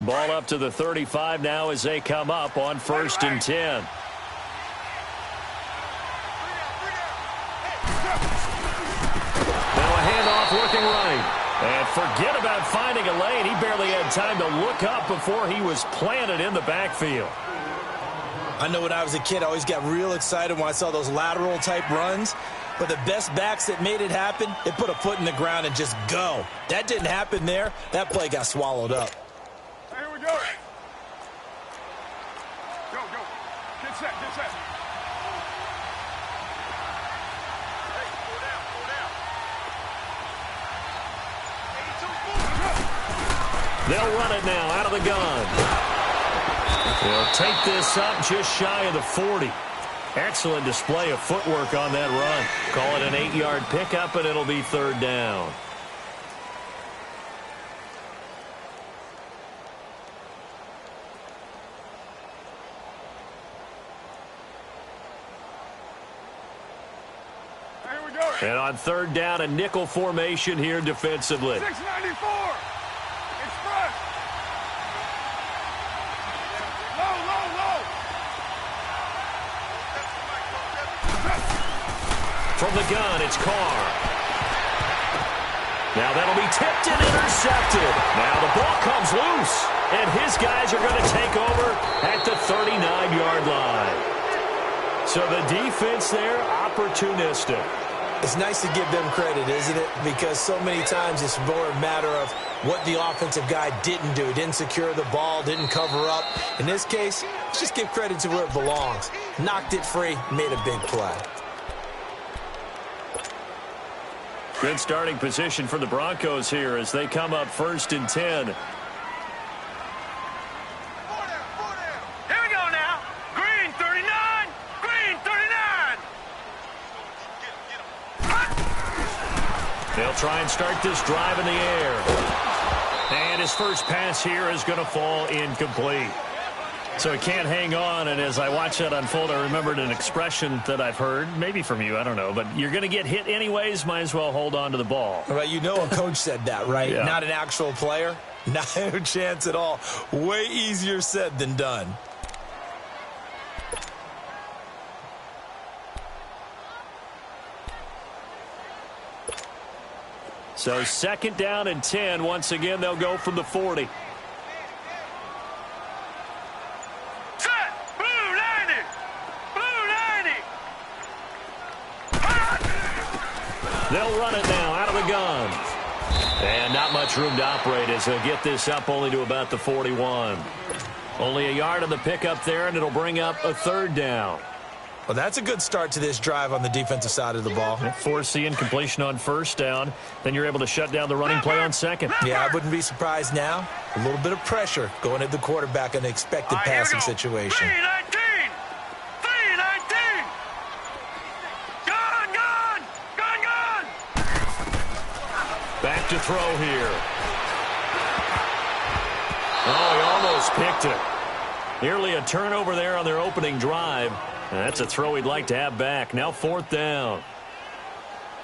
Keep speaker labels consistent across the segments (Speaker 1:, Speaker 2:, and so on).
Speaker 1: Ball up to the 35 now as they come up on 1st and 10. Now a handoff working right. And forget about finding a lane. He barely had time to look up before he was planted in the backfield.
Speaker 2: I know when I was a kid, I always got real excited when I saw those lateral-type runs. But the best backs that made it happen, they put a foot in the ground and just go. That didn't happen there. That play got swallowed up.
Speaker 3: Here we go. Go, go. Get set, get set. Hey, pull down, pull down.
Speaker 1: They'll run it now out of the gun. They'll take this up just shy of the 40. Excellent display of footwork on that run. Call it an 8-yard pickup, and it'll be 3rd down.
Speaker 3: Here we go.
Speaker 1: And on 3rd down, a nickel formation here defensively.
Speaker 3: 694. Express. Low, low, low.
Speaker 1: From the gun, it's Carr. Now that'll be tipped and intercepted. Now the ball comes loose, and his guys are going to take over at the 39-yard line. So the defense there, opportunistic.
Speaker 2: It's nice to give them credit, isn't it? Because so many times it's more a matter of what the offensive guy didn't do. Didn't secure the ball, didn't cover up. In this case, let's just give credit to where it belongs. Knocked it free, made a big play.
Speaker 1: Good starting position for the Broncos here as they come up 1st and 10.
Speaker 3: Here we go now. Green 39. Green 39.
Speaker 1: They'll try and start this drive in the air. And his first pass here is going to fall incomplete. So he can't hang on, and as I watch that unfold, I remembered an expression that I've heard, maybe from you, I don't know, but you're going to get hit anyways, might as well hold on to the ball.
Speaker 2: Right, you know a coach said that, right?
Speaker 1: Yeah. Not
Speaker 2: an actual player. No chance at all. Way easier said than done.
Speaker 1: So 2nd down and 10. Once again, they'll go from the 40. They'll run it now out of the gun. And not much room to operate as they'll get this up only to about the 41. Only a yard on the pickup there, and it'll bring up a 3rd down.
Speaker 2: Well, that's a good start to this drive on the defensive side of the ball.
Speaker 1: Force the incompletion on 1st down. Then you're able to shut down the running play on 2nd.
Speaker 2: Yeah, I wouldn't be surprised now. A little bit of pressure going at the quarterback in an expected passing situation.
Speaker 3: 319. 319. Gun, gun. Gun, gun.
Speaker 1: Back to throw here. Oh, he almost picked it. Nearly a turnover there on their opening drive. And that's a throw he'd like to have back. Now 4th down.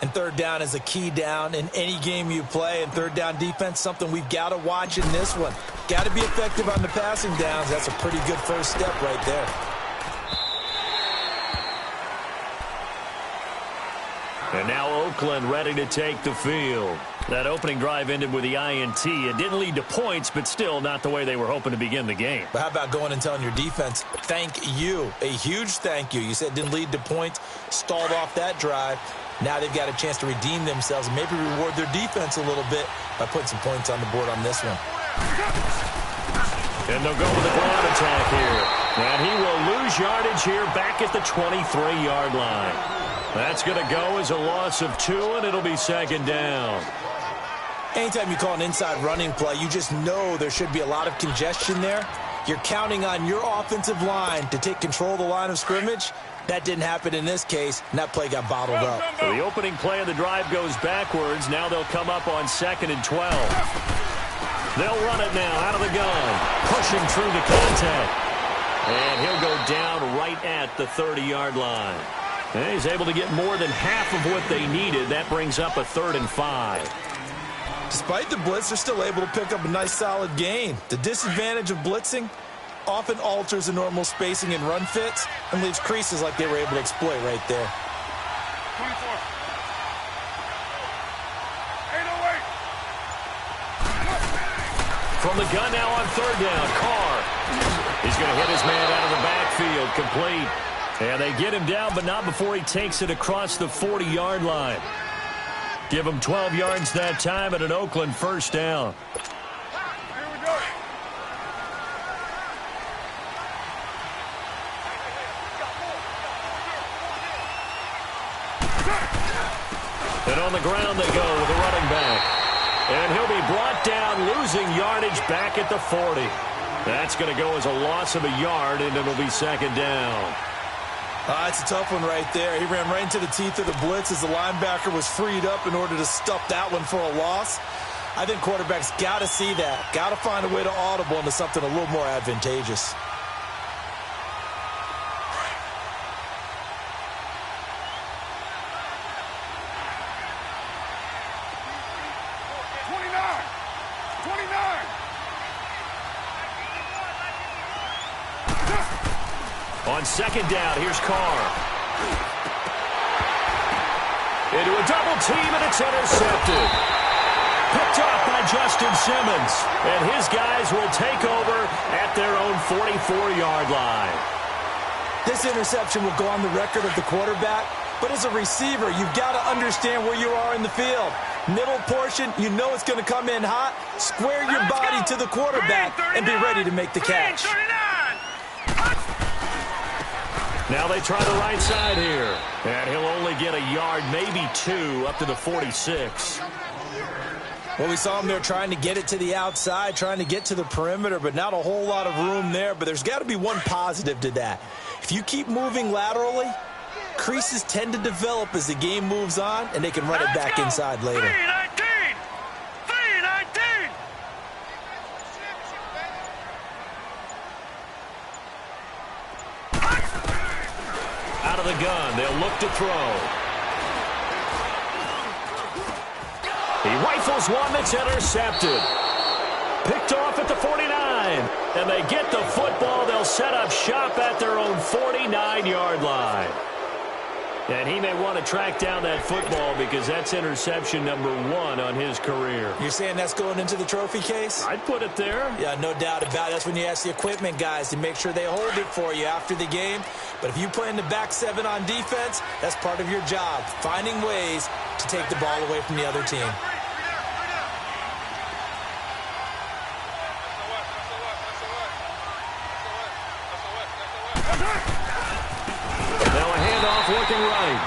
Speaker 2: And 3rd down is a key down in any game you play. And 3rd down defense, something we've got to watch in this one. Got to be effective on the passing downs. That's a pretty good first step right there.
Speaker 1: And now Oakland ready to take the field. That opening drive ended with the INT. It didn't lead to points, but still not the way they were hoping to begin the game.
Speaker 2: But how about going and telling your defense, thank you, a huge thank you. You said it didn't lead to points, stalled off that drive. Now they've got a chance to redeem themselves and maybe reward their defense a little bit by putting some points on the board on this one.
Speaker 1: And they'll go with the ground attack here. And he will lose yardage here back at the 23-yard line. That's going to go as a loss of 2, and it'll be 2nd down.
Speaker 2: Anytime you call an inside running play, you just know there should be a lot of congestion there. You're counting on your offensive line to take control of the line of scrimmage. That didn't happen in this case, and that play got bottled up.
Speaker 1: So the opening play of the drive goes backwards. Now they'll come up on 2nd and 12. They'll run it now out of the gun, pushing through the contact. And he'll go down right at the 30-yard line. And he's able to get more than half of what they needed. That brings up a 3rd and 5.
Speaker 2: Despite the blitz, they're still able to pick up a nice solid gain. The disadvantage of blitzing often alters the normal spacing and run fits and leaves creases like they were able to exploit right there.
Speaker 3: 24. 808.
Speaker 1: From the gun now on third down, Carr. He's going to hit his man out of the backfield, complete. And they get him down, but not before he takes it across the 40-yard line. Give him 12 yards that time and an Oakland first down.
Speaker 3: Here we go.
Speaker 1: And on the ground they go with a running back. And he'll be brought down, losing yardage back at the 40. That's going to go as a loss of a yard, and it'll be second down.
Speaker 2: It's a tough one right there. He ran right into the teeth of the blitz as the linebacker was freed up in order to stuff that one for a loss. I think quarterbacks got to see that. Got to find a way to audible into something a little more advantageous.
Speaker 1: On second down, here's Carr. Into a double team, and it's intercepted. Picked off by Justin Simmons. And his guys will take over at their own 44-yard line.
Speaker 2: This interception will go on the record of the quarterback, but as a receiver, you've got to understand where you are in the field. Middle portion, you know it's going to come in hot. Square your body to the quarterback and be ready to make the catch.
Speaker 1: Now they try the right side here. And he'll only get a yard, maybe two, up to the 46.
Speaker 2: Well, we saw him there trying to get it to the outside, trying to get to the perimeter, but not a whole lot of room there. But there's got to be one positive to that. If you keep moving laterally, creases tend to develop as the game moves on, and they can run it back inside later.
Speaker 3: 319! 319!
Speaker 1: Out of the gun, they'll look to throw. He rifles one that's intercepted. Picked off at the 49. And they get the football. They'll set up shop at their own 49-yard line. And he may want to track down that football because that's interception number 1 on his career.
Speaker 2: You're saying that's going into the trophy case?
Speaker 1: I'd put it there.
Speaker 2: Yeah, no doubt about it. That's when you ask the equipment guys to make sure they hold it for you after the game. But if you play in the back 7 on defense, that's part of your job, finding ways to take the ball away from the other team.
Speaker 1: Working right.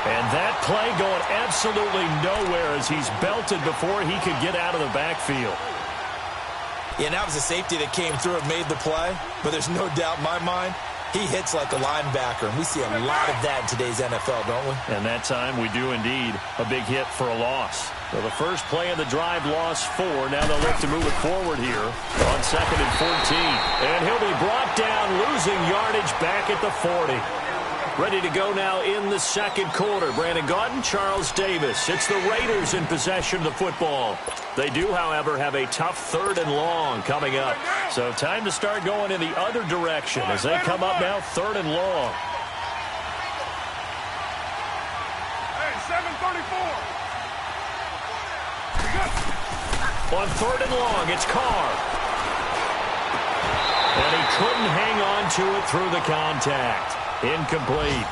Speaker 1: And that play going absolutely nowhere as he's belted before he could get out of the backfield.
Speaker 2: Yeah, and that was a safety that came through and made the play. But there's no doubt in my mind, he hits like a linebacker. And we see a lot of that in today's NFL, don't we?
Speaker 1: And that time we do indeed. A big hit for a loss. So the first play of the drive lost 4. Now they'll look to move it forward here on 2nd and 14. And he'll be brought down, losing yardage back at the 40. Ready to go now in the second quarter. Brandon Gaudin, Charles Davis. It's the Raiders in possession of the football. They do, however, have a tough 3rd and long coming up. So time to start going in the other direction as they come up now 3rd and long.
Speaker 3: Hey, 7:34.
Speaker 1: On 3rd and long, it's Carr. And he couldn't hang on to it through the contact. Incomplete.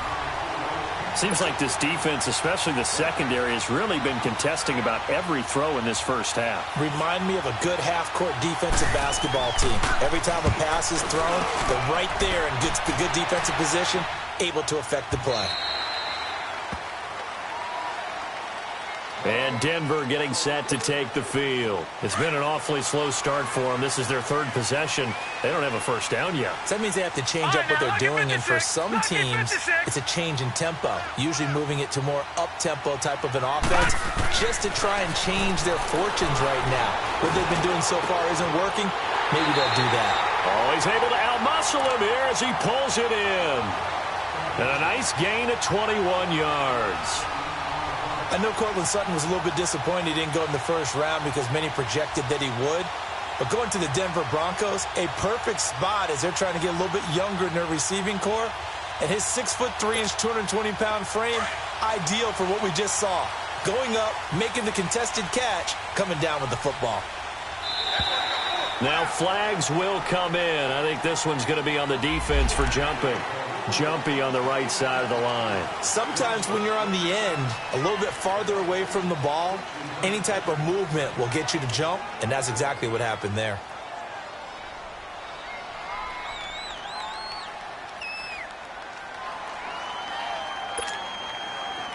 Speaker 1: Seems like this defense, especially the secondary, has really been contesting about every throw in this first half.
Speaker 2: Remind me of a good half-court defensive basketball team. Every time a pass is thrown, they're right there in good defensive position, able to affect the play.
Speaker 1: And Denver getting set to take the field. It's been an awfully slow start for them. This is their 3rd possession. They don't have a first down yet.
Speaker 2: So that means they have to change up what they're doing, and for some teams, it's a change in tempo, usually moving it to more up-tempo type of an offense just to try and change their fortunes right now. What they've been doing so far isn't working. Maybe they'll do that.
Speaker 1: Oh, he's able to outmuscle him here as he pulls it in. And a nice gain of 21 yards.
Speaker 2: I know Cortland Sutton was a little bit disappointed he didn't go in the first round because many projected that he would. But going to the Denver Broncos, a perfect spot as they're trying to get a little bit younger in their receiving core. And his 6'3", 220-pound frame, ideal for what we just saw. Going up, making the contested catch, coming down with the football.
Speaker 1: Now flags will come in. I think this one's going to be on the defense for jumping. Jumpy on the right side of the line.
Speaker 2: Sometimes when you're on the end, a little bit farther away from the ball, any type of movement will get you to jump, and that's exactly what happened there.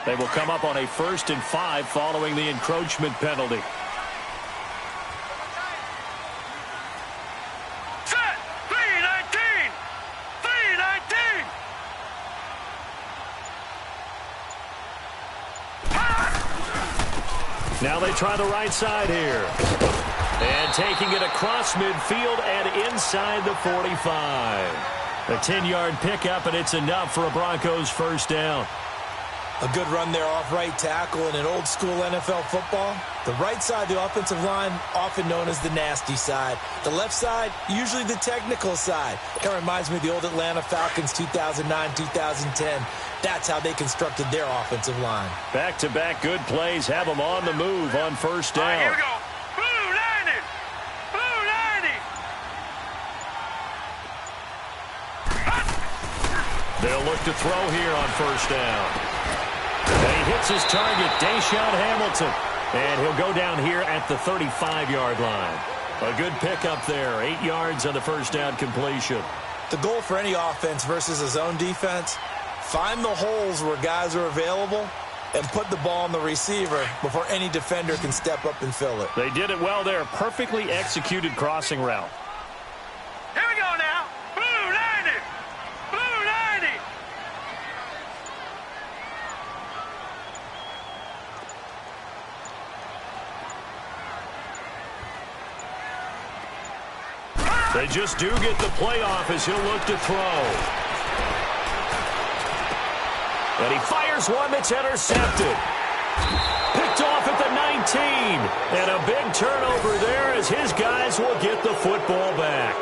Speaker 1: They will come up on a 1st and 5 following the encroachment penalty.
Speaker 3: Set! 319! 319!
Speaker 1: Now they try the right side here. And taking it across midfield and inside the 45. A 10-yard pickup, and it's enough for a Broncos first down.
Speaker 2: A good run there off right tackle in an old-school NFL football. The right side, the offensive line, often known as the nasty side. The left side, usually the technical side. Kind of reminds me of the old Atlanta Falcons 2009-2010. That's how they constructed their offensive line.
Speaker 1: Back-to-back good plays have them on the move on first down.
Speaker 3: All right, here we go. Blue 90! Blue 90!
Speaker 1: They'll look to throw here on first down. And he hits his target, Deshaun Hamilton. And he'll go down here at the 35-yard line. A good pickup there, 8 yards on the first down completion.
Speaker 2: The goal for any offense versus a zone defense, find the holes where guys are available and put the ball on the receiver before any defender can step up and fill it.
Speaker 1: They did it well there. Perfectly executed crossing route.
Speaker 3: Here we go now. Blue 90! Blue 90!
Speaker 1: They just do get the playoff as he'll look to throw. And he fires one that's intercepted. Picked off at the 19. And a big turnover there as his guys will get the football back.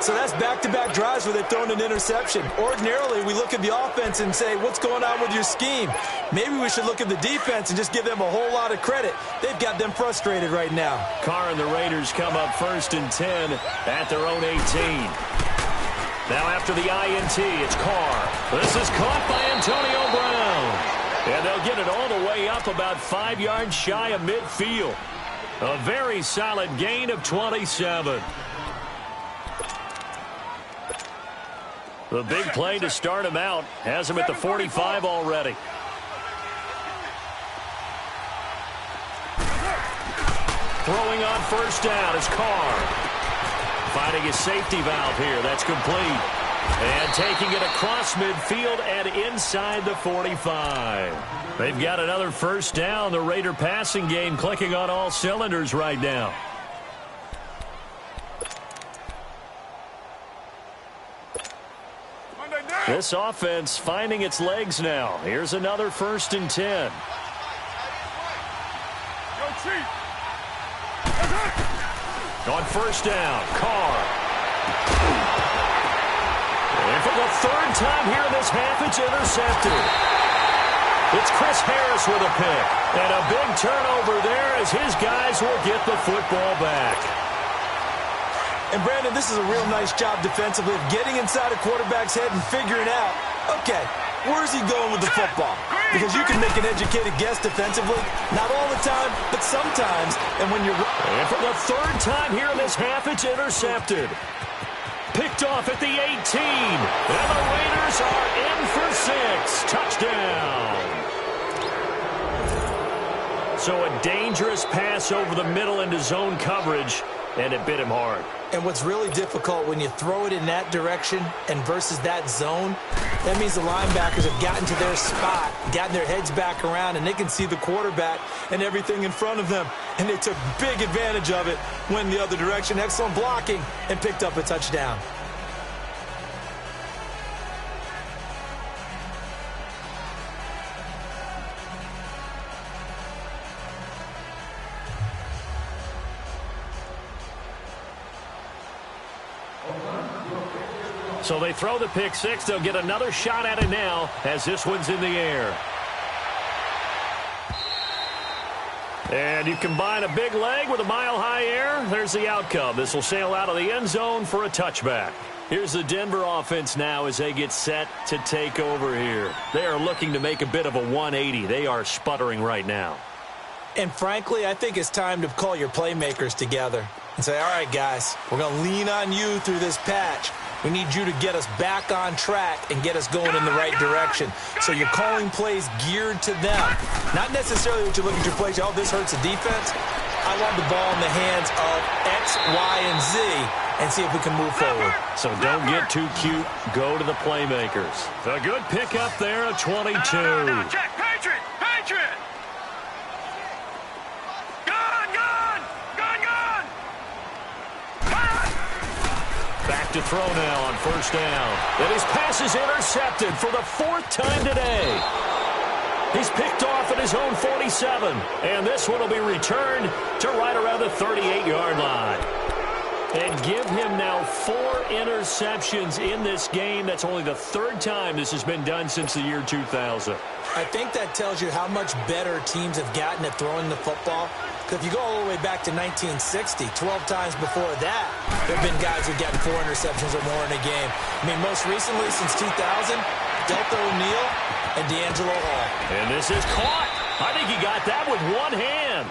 Speaker 2: So that's back-to-back drives where they've thrown an interception. Ordinarily, we look at the offense and say, what's going on with your scheme? Maybe we should look at the defense and just give them a whole lot of credit. They've got them frustrated right now.
Speaker 1: Carr and the Raiders come up 1st and 10 at their own 18. Now after the INT, it's Carr. This is caught by Antonio Brown. And they'll get it all the way up about 5 yards shy of midfield. A very solid gain of 27. The big play to start him out has him at the 45 already. Throwing on first down is Carr. Finding his safety valve here. That's complete. And taking it across midfield and inside the 45. They've got another first down. The Raider passing game clicking on all cylinders right now. This offense finding its legs now. Here's another 1st and 10.
Speaker 3: Yo, Chief.
Speaker 1: On first down, Carr. And for the 3rd time here in this half, it's intercepted. It's Chris Harris with a pick. And a big turnover there as his guys will get the football back.
Speaker 2: And, Brandon, this is a real nice job defensively of getting inside a quarterback's head and figuring out, okay, where's he going with the football? Because you can make an educated guess defensively. Not all the time, but sometimes. And when you're...
Speaker 1: And for the 3rd time here in this half, it's intercepted. Picked off at the 18. And the Raiders are in for 6. Touchdown. So a dangerous pass over the middle into zone coverage, and it bit him hard.
Speaker 2: And what's really difficult when you throw it in that direction and versus that zone, that means the linebackers have gotten to their spot, gotten their heads back around, and they can see the quarterback and everything in front of them. And they took big advantage of it, went the other direction, excellent blocking, and picked up a touchdown.
Speaker 1: So they throw the pick six. They'll get another shot at it now as this one's in the air. And you combine a big leg with a mile-high air, there's the outcome. This will sail out of the end zone for a touchback. Here's the Denver offense now as they get set to take over here. They are looking to make a bit of a 180. They are sputtering right now.
Speaker 2: And frankly, I think it's time to call your playmakers together and say, all right, guys, we're going to lean on you through this patch. We need you to get us back on track and get us going in the right direction. So you're calling plays geared to them. Not necessarily what you look at your plays, oh, this hurts the defense. I want the ball in the hands of X, Y, and Z and see if we can move forward.
Speaker 1: So don't get too cute. Go to the playmakers. A good pickup there at 22.
Speaker 3: No, check. Patriot! Patriot!
Speaker 1: Back to throw now on first down. And his pass is intercepted for the fourth time today. He's picked off at his own 47. And this one will be returned to right around the 38-yard line. And give him now 4 interceptions in this game. That's only the third time this has been done since the year 2000.
Speaker 2: I think that tells you how much better teams have gotten at throwing the football. Because if you go all the way back to 1960, 12 times before that, there have been guys who've gotten 4 interceptions or more in a game. I mean, most recently, since 2000, Delta O'Neal and D'Angelo Hall.
Speaker 1: And this is caught. I think he got that with one hand.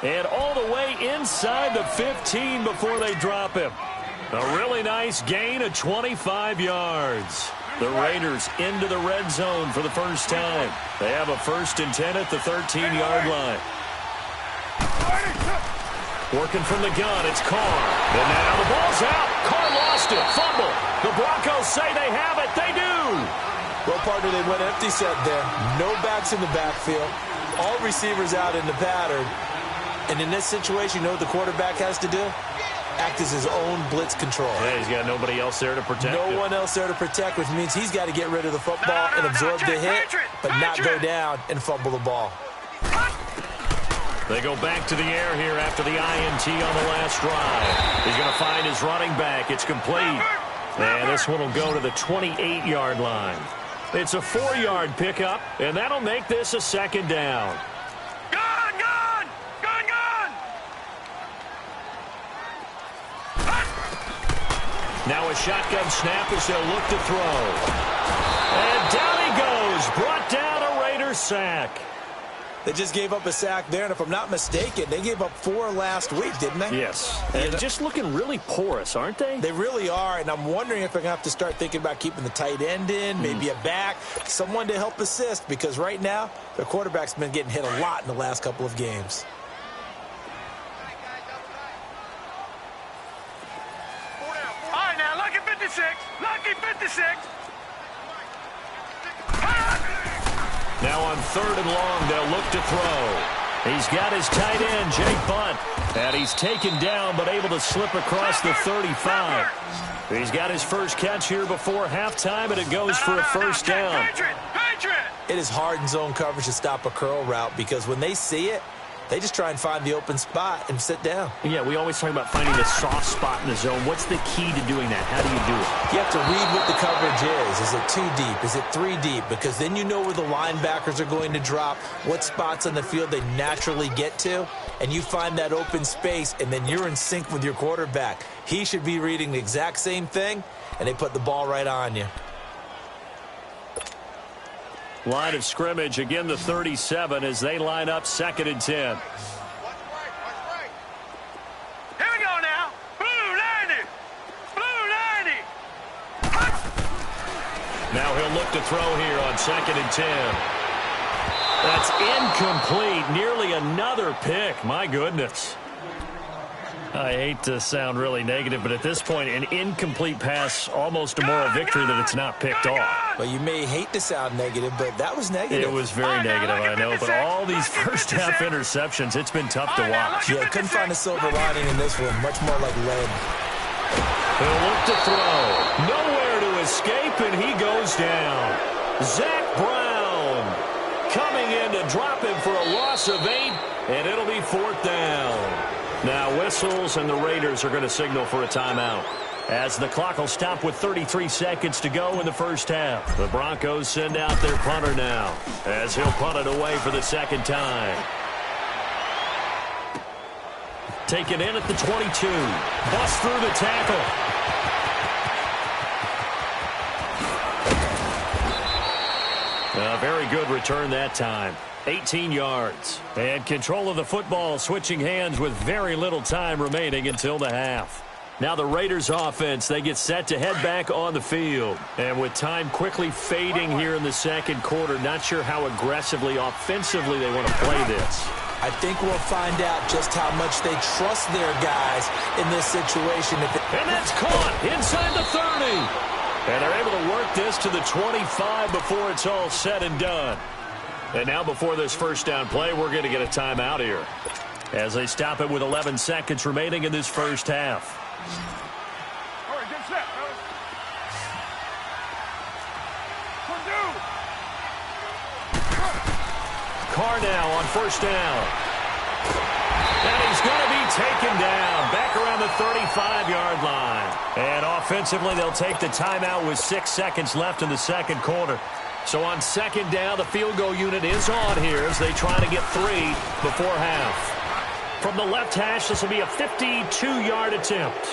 Speaker 1: And all the way inside the 15 before they drop him. A really nice gain of 25 yards. The Raiders into the red zone for the first time. They have a 1st and 10 at the 13-yard line. Working from the gun, it's Carr. And now the ball's out. Carr lost it. Fumble. The Broncos say they have it. They do.
Speaker 2: Well, partner, they went empty set there. No backs in the backfield. All receivers out in the pattern. And in this situation, you know what the quarterback has to do? Act as his own blitz control.
Speaker 1: Yeah, he's got nobody else there to protect him.
Speaker 2: No one else there to protect, which means he's got to get rid of the football and absorb the hit, but not go down and fumble the ball.
Speaker 1: They go back to the air here after the INT on the last drive. He's going to find his running back. It's complete. And this one will go to the 28-yard line. It's a 4-yard pickup, and that'll make this a 2nd down. Now a shotgun snap as they'll look to throw. And down he goes. Brought down a Raider sack.
Speaker 2: They just gave up a sack there, and if I'm not mistaken, they gave up 4 last week, didn't they?
Speaker 1: Yes. And just looking really porous, aren't they?
Speaker 2: They really are, and I'm wondering if they're going to have to start thinking about keeping the tight end in, maybe a back, someone to help assist, because right now, their quarterback's been getting hit a lot in the last couple of games.
Speaker 3: All right, now, lucky 56. Lucky 56.
Speaker 1: Now on 3rd and long, they'll look to throw. He's got his tight end, Jake Bunt. And he's taken down, but able to slip across the 35. He's got his first catch here before halftime, and it goes for a 1st down.
Speaker 2: It is hard in zone coverage to stop a curl route because when they see it, they just try and find the open spot and sit down.
Speaker 1: Yeah, we always talk about finding the soft spot in the zone. What's the key to doing that? How do you do it?
Speaker 2: You have to read what the coverage is. Is it 2 deep? Is it 3 deep? Because then you know where the linebackers are going to drop, what spots on the field they naturally get to, and you find that open space, and then you're in sync with your quarterback. He should be reading the exact same thing, and they put the ball right on you.
Speaker 1: Line of scrimmage, again the 37 as they line up 2nd and 10.
Speaker 3: Here we go now. Blue 90. Blue 90.
Speaker 1: Now he'll look to throw here on 2nd and 10. That's incomplete. Nearly another pick. My goodness. I hate to sound really negative, but at this point, an incomplete pass, almost a moral victory that it's not picked off.
Speaker 2: Well, you may hate to sound negative, but that was negative.
Speaker 1: It was very negative, I know, but all these first-half interceptions, it's been tough to watch.
Speaker 2: Yeah, couldn't find a silver lining in this one. Much more like lead.
Speaker 1: He'll look to throw. Nowhere to escape, and he goes down. Zach Brown coming in to drop him for a loss of 8, and it'll be 4th down. Now whistles, and the Raiders are going to signal for a timeout. as the clock will stop with 33 seconds to go in the first half. The Broncos send out their punter now, as he'll punt it away for the second time. Taken in at the 22. Busts through the tackle. A very good return that time. 18 yards. And control of the football switching hands with very little time remaining until the half. Now the Raiders offense, they get set to head back on the field. And with time quickly fading here in the second quarter, not sure how aggressively, offensively they want to play this.
Speaker 2: I think we'll find out just how much they trust their guys in this situation.
Speaker 1: And that's caught inside the 30. And they're able to work this to the 25 before it's all said and done. And now before this first down play, we're going to get a timeout here, as they stop it with 11 seconds remaining in this first half.
Speaker 3: All right, get set, fellas.
Speaker 1: Carr now on first down. And he's going to be taken down back around the 35-yard line. And offensively, they'll take the timeout with 6 seconds left in the second quarter. So on second down, the field goal unit is on here as they try to get 3 before half. From the left hash, this will be a 52-yard attempt.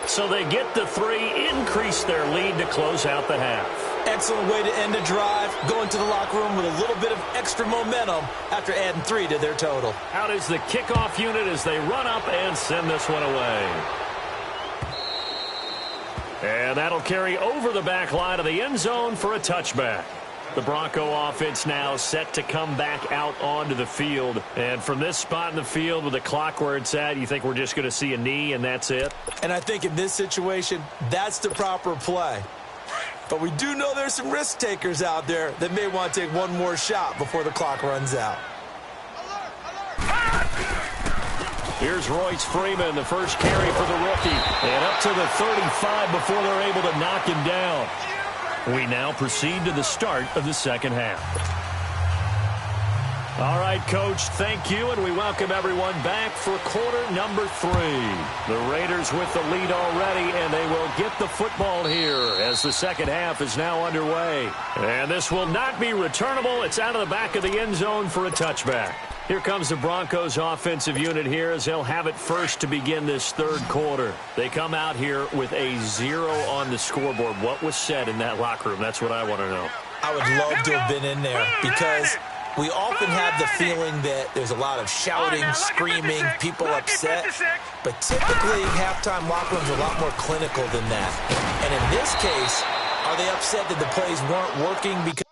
Speaker 1: So they get the 3, increase their lead to close out the half.
Speaker 2: Excellent way to end the drive, going to the locker room with a little bit of extra momentum after adding 3 to their total.
Speaker 1: Out is the kickoff unit as they run up and send this one away. And that'll carry over the back line of the end zone for a touchback. The Bronco offense now set to come back out onto the field. And from this spot in the field with the clock where it's at, you think we're just going to see a knee and that's it?
Speaker 2: And I think in this situation, that's the proper play. But we do know there's some risk takers out there that may want to take one more shot before the clock runs out.
Speaker 1: Here's Royce Freeman, the first carry for the rookie. And up to the 35 before they're able to knock him down. We now proceed to the start of the second half. All right, Coach, thank you, and we welcome everyone back for quarter number 3. The Raiders with the lead already, and they will get the football here as the second half is now underway. And this will not be returnable. It's out of the back of the end zone for a touchback. Here comes the Broncos offensive unit here as they'll have it first to begin this third quarter. They come out here with a 0 on the scoreboard. What was said in that locker room? That's what I want to know.
Speaker 2: I would love to have been in there because we often have the feeling that there's a lot of shouting, screaming, people upset. But typically, halftime locker rooms are a lot more clinical than that. And in this case, are they upset that the plays weren't working because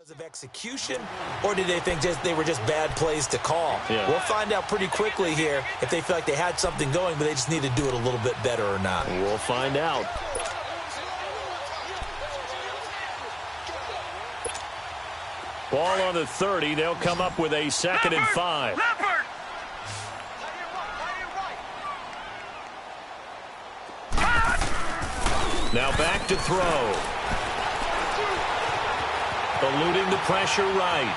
Speaker 2: of execution, or did they think they were just bad plays to call?
Speaker 1: Yeah.
Speaker 2: We'll find out pretty quickly here if they feel like they had something going, but they just need to do it a little bit better or not.
Speaker 1: We'll find out. Ball on the 30. They'll come up with a 2nd and 5. Now back to throw. Eluding the pressure right.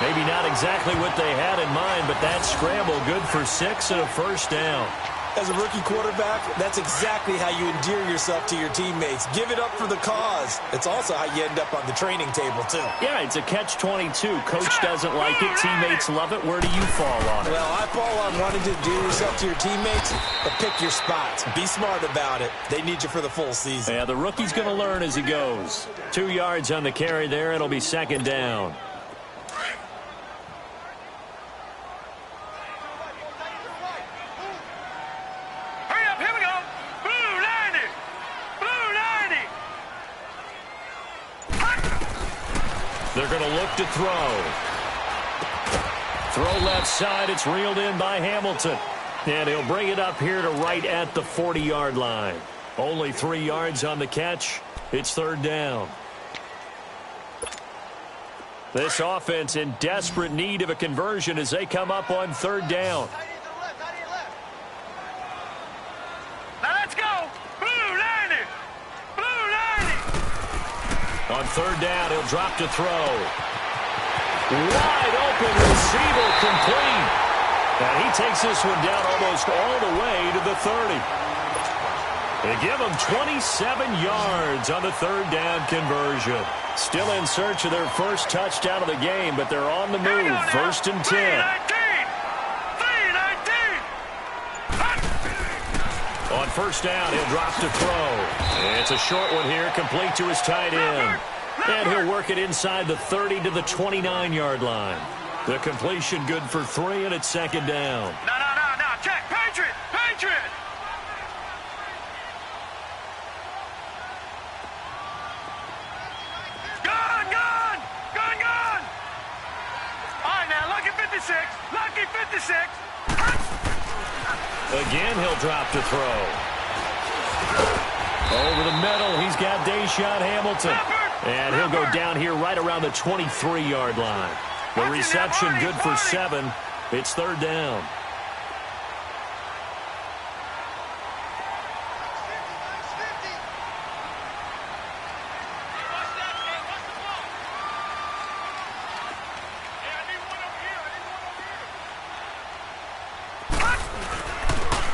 Speaker 1: Maybe not exactly what they had in mind, but that scramble good for 6 and a first down.
Speaker 2: As a rookie quarterback, that's exactly how you endear yourself to your teammates. Give it up for the cause. It's also how you end up on the training table, too.
Speaker 1: Yeah, it's a catch-22. Coach doesn't like it. Teammates love it. Where do you fall on it?
Speaker 2: Well, I fall on wanting to endear yourself to your teammates, but pick your spots. Be smart about it. They need you for the full season.
Speaker 1: Yeah, the rookie's going to learn as he goes. 2 yards on the carry there. It'll be 2nd down. They're going to look to throw. Throw left side. It's reeled in by Hamilton. And he'll bring it up here to right at the 40-yard line. Only 3 yards on the catch. It's third down. This offense in desperate need of a conversion as they come up on third down.
Speaker 3: Now let's go. Blue 90. Blue 90.
Speaker 1: On third down, he'll drop to throw. Wide open receiver complete. And he takes this one down almost all the way to the 30. They give him 27 yards on the third down conversion. Still in search of their first touchdown of the game, but they're on the move. First and 10. On first down, he'll drop to throw. It's a short one here, complete to his tight end. And he'll work it inside the 30 to the 29-yard line. The completion good for 3, and it's second down.
Speaker 3: No. Check. Patriot. Gun. All right, now, lucky 56. Lucky 56.
Speaker 1: Again, he'll drop to throw. Over the middle, he's got Deshaun Hamilton. And he'll go down here right around the 23-yard line. The reception good for 7. It's third down.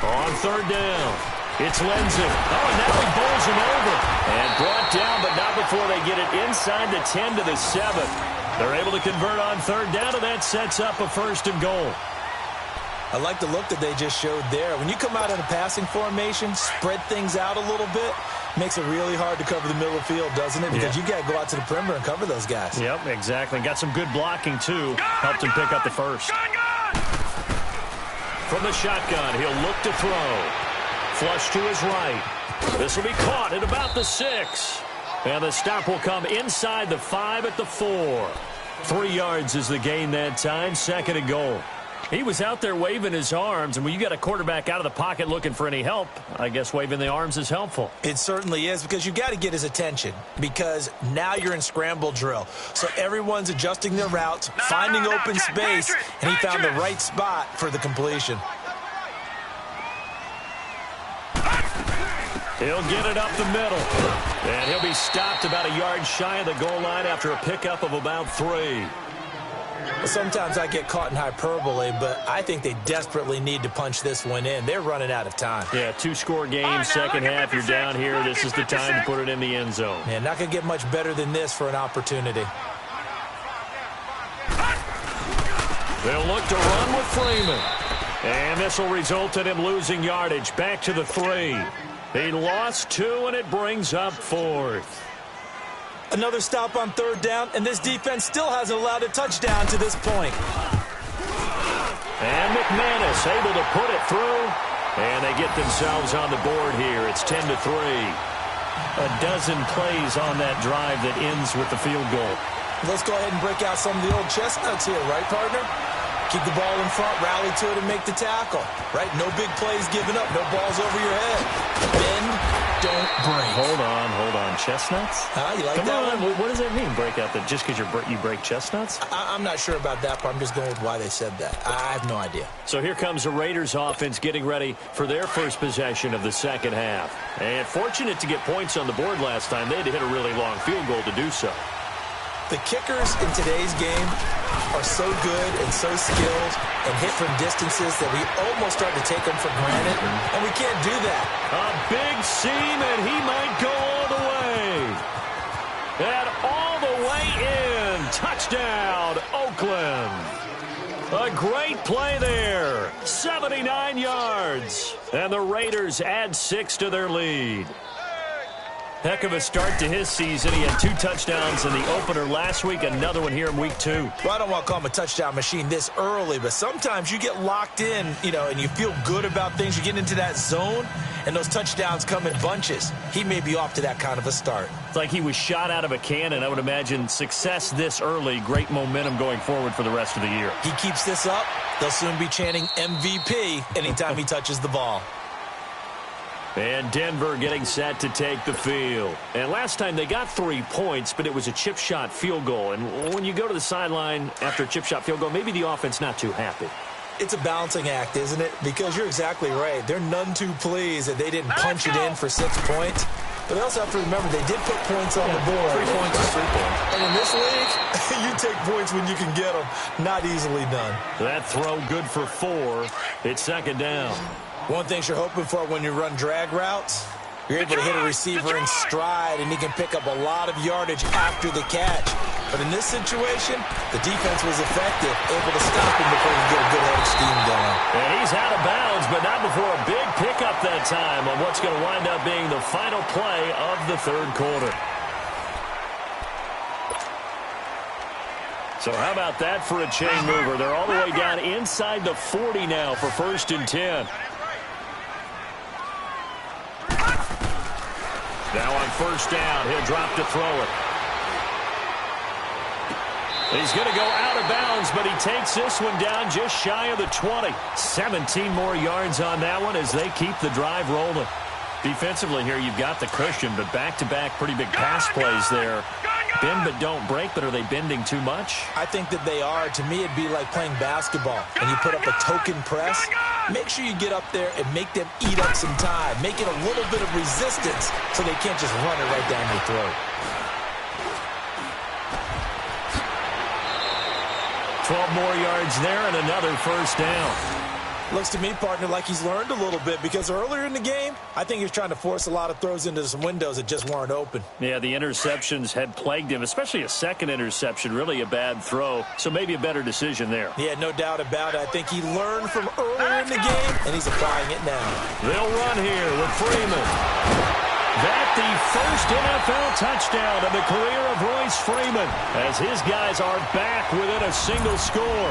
Speaker 1: On third down, it's Lindsey. Oh, and now he bowls him over. And brought down, but not before they get it inside the 10 to the 7. They're able to convert on third down, and that sets up a first and goal.
Speaker 2: I like the look that they just showed there. When you come out in a passing formation, spread things out a little bit, makes it really hard to cover the middle of the field, doesn't it? Because you got to go out to the perimeter and cover those guys.
Speaker 1: Yep, exactly. Got some good blocking, too. Helped him pick up the first. From the shotgun, he'll look to throw. Flush to his right. This will be caught at about the 6. And the stop will come inside the 5 at the 4. 3 yards is the gain that time, second and goal. He was out there waving his arms, and when you got a quarterback out of the pocket looking for any help, I guess waving the arms is helpful.
Speaker 2: It certainly is, because you got to get his attention, because now you're in scramble drill. So everyone's adjusting their routes, finding open space, and he found the right spot for the completion.
Speaker 1: He'll get it up the middle. And he'll be stopped about a yard shy of the goal line after a pickup of about 3.
Speaker 2: Sometimes I get caught in hyperbole, but I think they desperately need to punch this one in. They're running out of time.
Speaker 1: Yeah, 2-score game, second half, you're down here. This is the time to put it in the end zone.
Speaker 2: Yeah, not going to get much better than this for an opportunity.
Speaker 1: They'll look to run with Freeman. And this will result in him losing yardage back to the 3. He lost 2, and it brings up 4th.
Speaker 2: Another stop on third down, and this defense still hasn't allowed a touchdown to this point.
Speaker 1: And McManus able to put it through, and they get themselves on the board here. It's 10-3. A dozen plays on that drive that ends with the field goal.
Speaker 2: Let's go ahead and break out some of the old chestnuts here, right, partner? Keep the ball in front, rally to it, and make the tackle. Right? No big plays given up, no balls over your head. Bend, don't break.
Speaker 1: Hold on. Chestnuts?
Speaker 2: You like
Speaker 1: Come
Speaker 2: that
Speaker 1: on.
Speaker 2: one?
Speaker 1: What does that mean, break out? That just because you break chestnuts?
Speaker 2: I'm not sure about that, but I'm just going with why they said that. I have no idea.
Speaker 1: So here comes the Raiders offense getting ready for their first possession of the second half. And fortunate to get points on the board last time. They had to hit a really long field goal to do so.
Speaker 2: The kickers in today's game are so good and so skilled and hit from distances that we almost start to take them for granted, and we can't do that.
Speaker 1: A big seam, and he might go all the way. And all the way in. Touchdown, Oakland. A great play there. 79 yards. And the Raiders add 6 to their lead. Heck of a start to his season. He had 2 touchdowns in the opener last week, another one here in week 2.
Speaker 2: Well, I don't want to call him a touchdown machine this early, but sometimes you get locked in, and you feel good about things. You get into that zone, and those touchdowns come in bunches. He may be off to that kind of a start.
Speaker 1: It's like he was shot out of a cannon. I would imagine success this early, great momentum going forward for the rest of the year.
Speaker 2: He keeps this up, they'll soon be chanting MVP anytime he touches the ball.
Speaker 1: And Denver getting set to take the field. And last time they got 3 points, but it was a chip shot field goal. And when you go to the sideline after a chip shot field goal, maybe the offense not too happy.
Speaker 2: It's a balancing act, isn't it? Because you're exactly right. They're none too pleased that they didn't punch it in for 6 points. But they also have to remember they did put points on the board.
Speaker 1: 3 points is 3 points.
Speaker 2: And in this league, you take points when you can get them. Not easily done.
Speaker 1: That throw good for 4. It's second down.
Speaker 2: One thing you're hoping for when you run drag routes, you're able to hit a receiver in stride, and he can pick up a lot of yardage after the catch. But in this situation, the defense was effective, able to stop him before he could get a good head of steam going.
Speaker 1: And he's out of bounds, but not before a big pickup that time on what's going to wind up being the final play of the third quarter. So how about that for a chain mover? They're all the way down inside the 40 now for 1st and 10. Now on 1st down, he'll drop to throw it. He's going to go out of bounds, but he takes this one down just shy of the 20. 17 more yards on that one as they keep the drive rolling. Defensively here, you've got the cushion, but back-to-back pretty big pass plays there. Bend but don't break, but are they bending too much?
Speaker 2: I think that they are. To me, it'd be like playing basketball, and you put up a token press. Make sure you get up there and make them eat up some time. Make it a little bit of resistance so they can't just run it right down your throat.
Speaker 1: 12 more yards there and another 1st down.
Speaker 2: Looks to me, partner, like he's learned a little bit because earlier in the game, I think he was trying to force a lot of throws into some windows that just weren't open.
Speaker 1: Yeah, the interceptions had plagued him, especially a second interception, really a bad throw. So maybe a better decision there.
Speaker 2: Yeah, no doubt about it. I think he learned from earlier in the game, and he's applying it now.
Speaker 1: They'll run here with Freeman. That the first NFL touchdown of the career of Royce Freeman as his guys are back within a single score.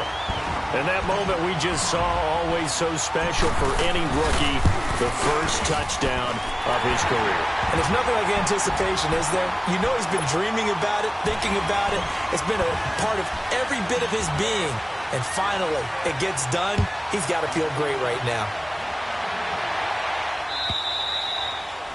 Speaker 1: And that moment we just saw, always so special for any rookie, the first touchdown of his career.
Speaker 2: And it's nothing like anticipation, is there? You know he's been dreaming about it, thinking about it. It's been a part of every bit of his being. And finally, it gets done. He's got to feel great right now.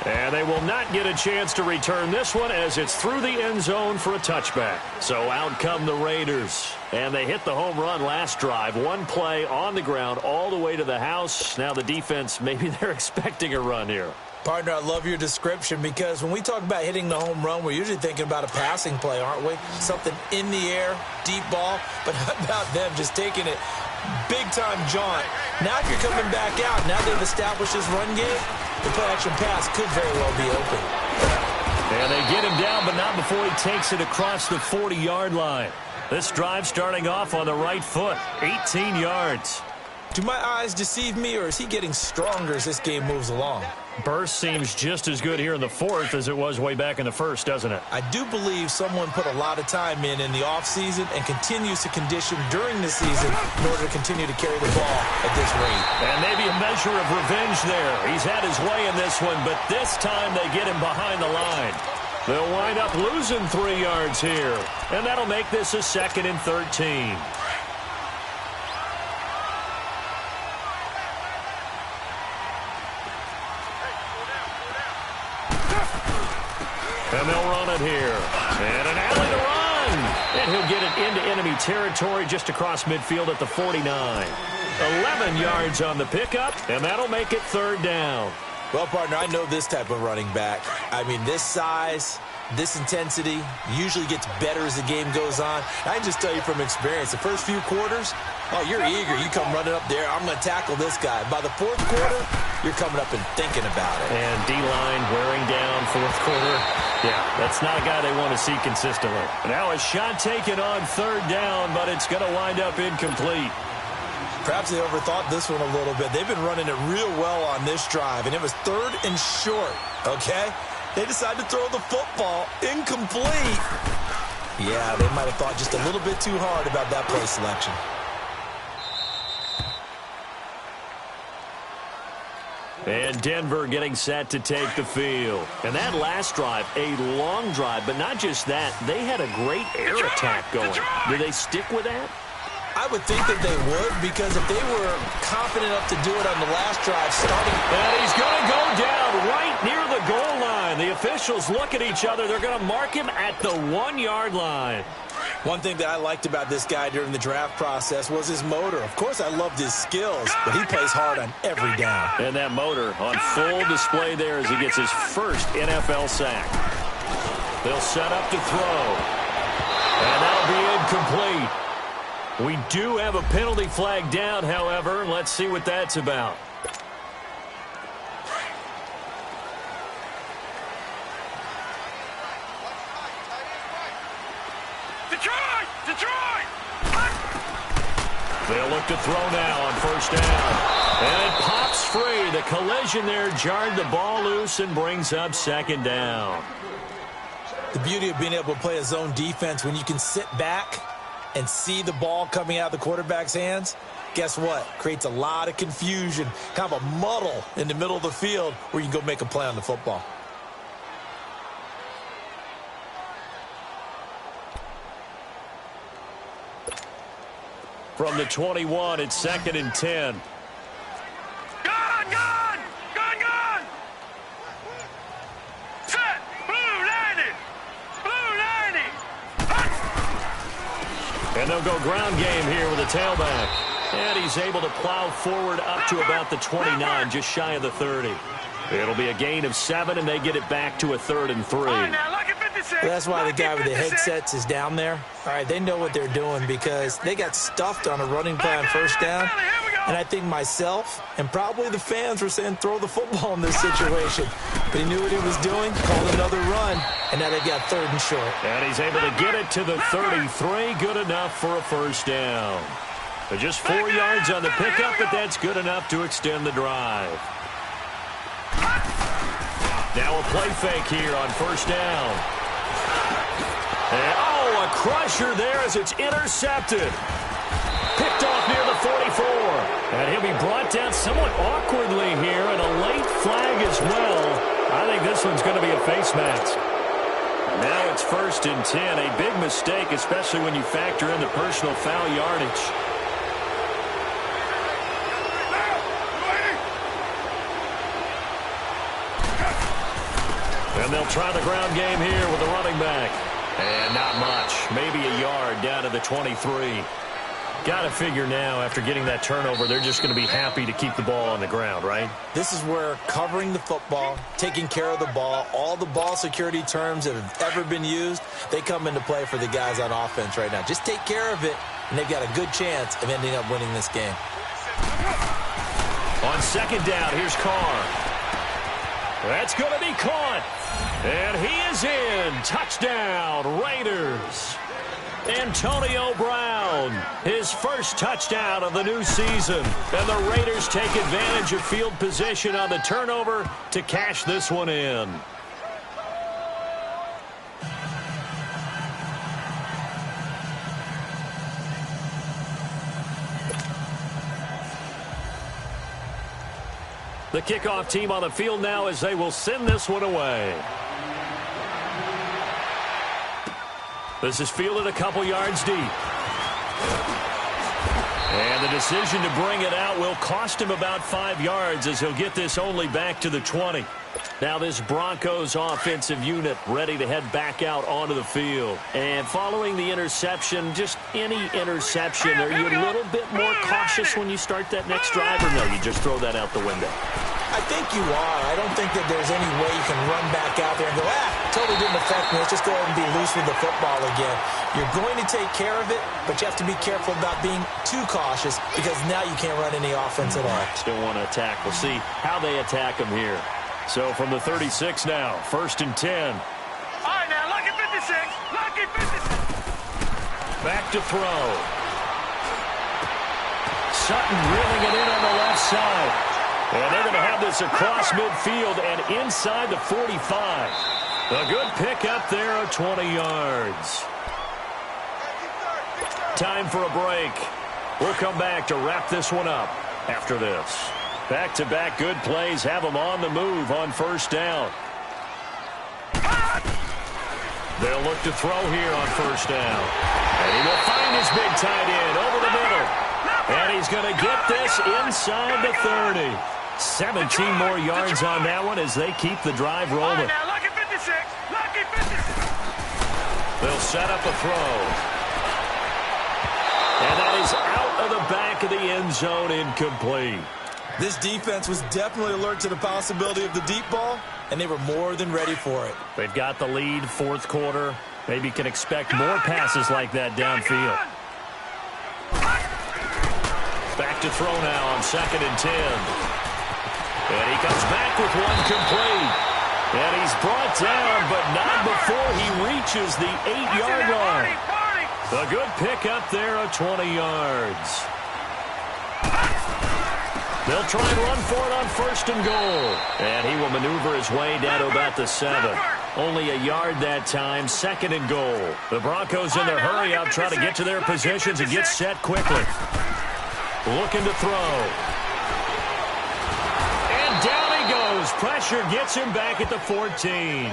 Speaker 1: And they will not get a chance to return this one as it's through the end zone for a touchback. So out come the Raiders. And they hit the home run last drive. One play on the ground all the way to the house. Now the defense, maybe they're expecting a run here.
Speaker 2: Partner, I love your description because when we talk about hitting the home run, we're usually thinking about a passing play, aren't we? Something in the air, deep ball. But how about them just taking it big-time jaunt? Now if you're coming back out, now they've established this run game, the play-action pass could very well be open.
Speaker 1: And they get him down, but not before he takes it across the 40-yard line. This drive starting off on the right foot, 18 yards.
Speaker 2: Do my eyes deceive me, or is he getting stronger as this game moves along?
Speaker 1: Burst seems just as good here in the 4th as it was way back in the 1st, doesn't it?
Speaker 2: I do believe someone put a lot of time in the offseason and continues to condition during the season in order to continue to carry the ball at this rate.
Speaker 1: And maybe a measure of revenge there. He's had his way in this one, but this time they get him behind the line. They'll wind up losing 3 yards here, and that'll make this a 2nd and 13. And they'll run it here. And an alley to run. And he'll get it into enemy territory just across midfield at the 49. 11 yards on the pickup, and that'll make it 3rd down.
Speaker 2: Well, partner, I know this type of running back. I mean, this size, this intensity usually gets better as the game goes on. I can just tell you from experience, the first few quarters, oh, you're eager. You come running up there. I'm going to tackle this guy. By the 4th quarter, you're coming up and thinking about it.
Speaker 1: And D-line wearing down 4th quarter. Yeah, that's not a guy they want to see consistently. Now a shot taken on 3rd down, but it's going to wind up incomplete.
Speaker 2: Perhaps they overthought this one a little bit. They've been running it real well on this drive, and it was 3rd and short, okay? They decide to throw the football. Incomplete. Yeah, they might have thought just a little bit too hard about that play selection.
Speaker 1: And Denver getting set to take the field. And that last drive, a long drive, but not just that. They had a great air attack going. Do they stick with that?
Speaker 2: I would think that they would, because if they were confident enough to do it on the last drive starting.
Speaker 1: And he's going to go down right near the goal line. The officials look at each other. They're going to mark him at the 1-yard line.
Speaker 2: One thing that I liked about this guy during the draft process was his motor. Of course, I loved his skills, but he plays hard on every down.
Speaker 1: And that motor on full display there as he gets his first NFL sack. They'll set up to throw. And that'll be incomplete. We do have a penalty flag down, however. Let's see what that's about.
Speaker 3: Detroit!
Speaker 1: They'll look to throw now on first down. And it pops free. The collision there jarred the ball loose and brings up second down.
Speaker 2: The beauty of being able to play a zone defense when you can sit back and see the ball coming out of the quarterback's hands, guess what? Creates a lot of confusion, kind of a muddle in the middle of the field where you can go make a play on the football.
Speaker 1: From the 21, it's 2nd and 10.
Speaker 3: Gone! Set! Blue 90!
Speaker 1: And they'll go ground game here with a tailback. And he's able to plow forward up to about the 29, just shy of the 30. It'll be a gain of 7, and they get it back to a 3rd and 3.
Speaker 2: That's why the guy with the headsets is down there. All right, they know what they're doing because they got stuffed on a running play on first down. And I think myself and probably the fans were saying throw the football in this situation. But he knew what he was doing, called another run, and now they've got 3rd and short.
Speaker 1: And he's able to get it to the 33, good enough for a first down. But just 4 yards on the pickup, but that's good enough to extend the drive. Now a play fake here on first down. And, a crusher there as it's intercepted. Picked off near the 44. And he'll be brought down somewhat awkwardly here, and a late flag as well. I think this one's going to be a face mask. Now it's 1st and 10. A big mistake, especially when you factor in the personal foul yardage. And they'll try the ground game here with the running back. And not much. Maybe a yard down to the 23. Got to figure now, after getting that turnover, they're just going to be happy to keep the ball on the ground, right?
Speaker 2: This is where covering the football, taking care of the ball, all the ball security terms that have ever been used, they come into play for the guys on offense right now. Just take care of it, and they've got a good chance of ending up winning this game.
Speaker 1: On second down, here's Carr. That's going to be caught. And he is in. Touchdown, Raiders. Antonio Brown, his first touchdown of the new season. And the Raiders take advantage of field position on the turnover to cash this one in. The kickoff team on the field now as they will send this one away. This is fielded a couple yards deep. And the decision to bring it out will cost him about 5 yards as he'll get this only back to the 20. Now this Broncos offensive unit ready to head back out onto the field. And following the interception, just any interception, are you a little bit more cautious when you start that next drive, or no, you just throw that out the window?
Speaker 2: I think you are. I don't think that there's any way you can run back out there and go, totally didn't affect me. Let's just go ahead and be loose with the football again. You're going to take care of it, but you have to be careful about being too cautious because now you can't run any offense at all.
Speaker 1: Still want to attack. We'll see how they attack him here. So from the 36 now, 1st and 10.
Speaker 3: All right, now, lucky 56. Lucky 56.
Speaker 1: Back to throw. Sutton reeling it in on the left side. And they're going to have this across midfield and inside the 45. A good pick up there of 20 yards. Time for a break. We'll come back to wrap this one up after this. Back-to-back good plays have them on the move on first down. They'll look to throw here on first down. And he will find his big tight end over the middle. And he's going to get this inside the 30. 17 more yards on that one as they keep the drive rolling.
Speaker 3: Now, lucky 56. Lucky 56.
Speaker 1: They'll set up a throw. And that is out of the back of the end zone, incomplete.
Speaker 2: This defense was definitely alert to the possibility of the deep ball, and they were more than ready for it.
Speaker 1: They've got the lead, fourth quarter. Maybe can expect more passes like that downfield. Back to throw now on 2nd and 10. And he comes back with one complete. And he's brought down, but not before he reaches the 8-yard line. A good pick up there of 20 yards. They'll try and run for it on 1st and goal. And he will maneuver his way down to about the 7. Only a yard that time, 2nd and goal. The Broncos in their hurry-up try to get to their positions and get set quickly. Looking to throw. And down he goes. Pressure gets him back at the 14.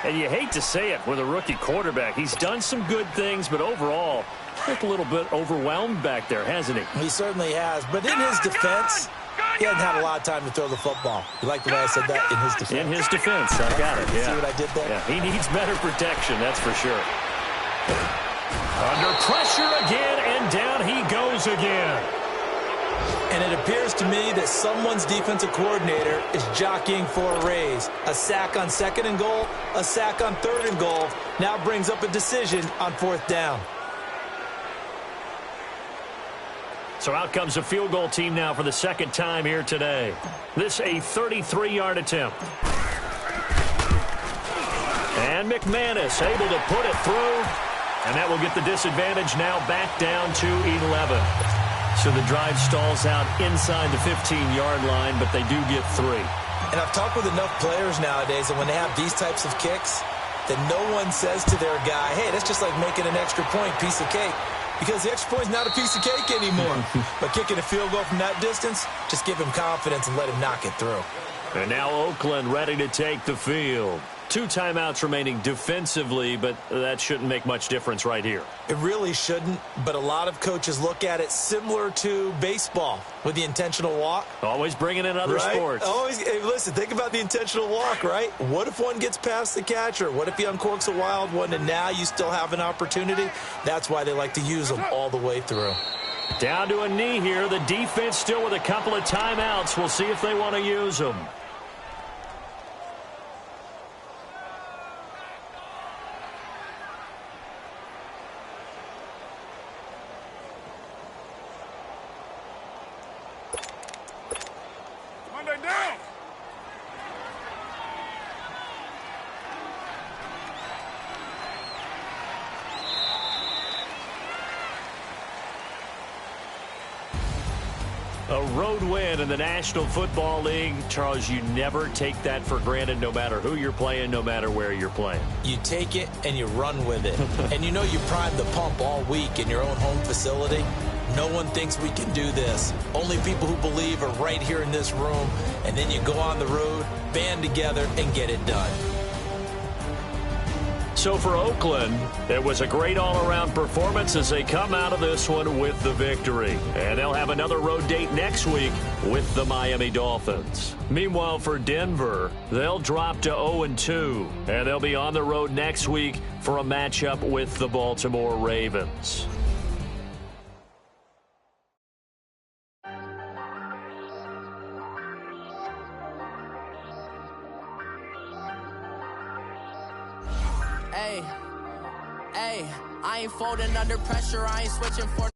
Speaker 1: And you hate to say it with a rookie quarterback. He's done some good things, but overall, a little bit overwhelmed back there, hasn't he?
Speaker 2: He certainly has. But in his defense, he hasn't had a lot of time to throw the football. You like the way I said that? In his defense.
Speaker 1: In his defense. I got it. Yeah.
Speaker 2: See what I did there?
Speaker 1: Yeah, he needs better protection, that's for sure. Under pressure again, and down he goes again.
Speaker 2: And it appears to me that someone's defensive coordinator is jockeying for a raise. A sack on 2nd and goal, a sack on 3rd and goal. Now brings up a decision on 4th down.
Speaker 1: So out comes a field goal team now for the 2nd time here today. This a 33-yard attempt. And McManus able to put it through. And that will get the disadvantage now back down to 11. So the drive stalls out inside the 15-yard line, but they do get 3.
Speaker 2: And I've talked with enough players nowadays that when they have these types of kicks, that no one says to their guy, hey, that's just like making an extra point, piece of cake. Because the extra point's not a piece of cake anymore. But kicking a field goal from that distance, just give him confidence and let him knock it through.
Speaker 1: And now Oakland ready to take the field. 2 timeouts remaining defensively, but that shouldn't make much difference right here.
Speaker 2: It really shouldn't, but a lot of coaches look at it similar to baseball with the intentional walk.
Speaker 1: Always bringing in other sports.
Speaker 2: Always. Hey, listen, think about the intentional walk, right? What if one gets past the catcher? What if he uncorks a wild one and now you still have an opportunity? That's why they like to use them all the way through.
Speaker 1: Down to a knee here. The defense still with a couple of timeouts. We'll see if they want to use them. A road win in the National Football League. Charles, you never take that for granted no matter who you're playing, no matter where you're playing.
Speaker 2: You take it and you run with it. And you know you primed the pump all week in your own home facility. No one thinks we can do this. Only people who believe are right here in this room. And then you go on the road, band together, and get it done.
Speaker 1: So for Oakland, it was a great all-around performance as they come out of this one with the victory. And they'll have another road date next week with the Miami Dolphins. Meanwhile, for Denver, they'll drop to 0-2. And they'll be on the road next week for a matchup with the Baltimore Ravens.
Speaker 4: Hey, I ain't folding under pressure, I ain't switching for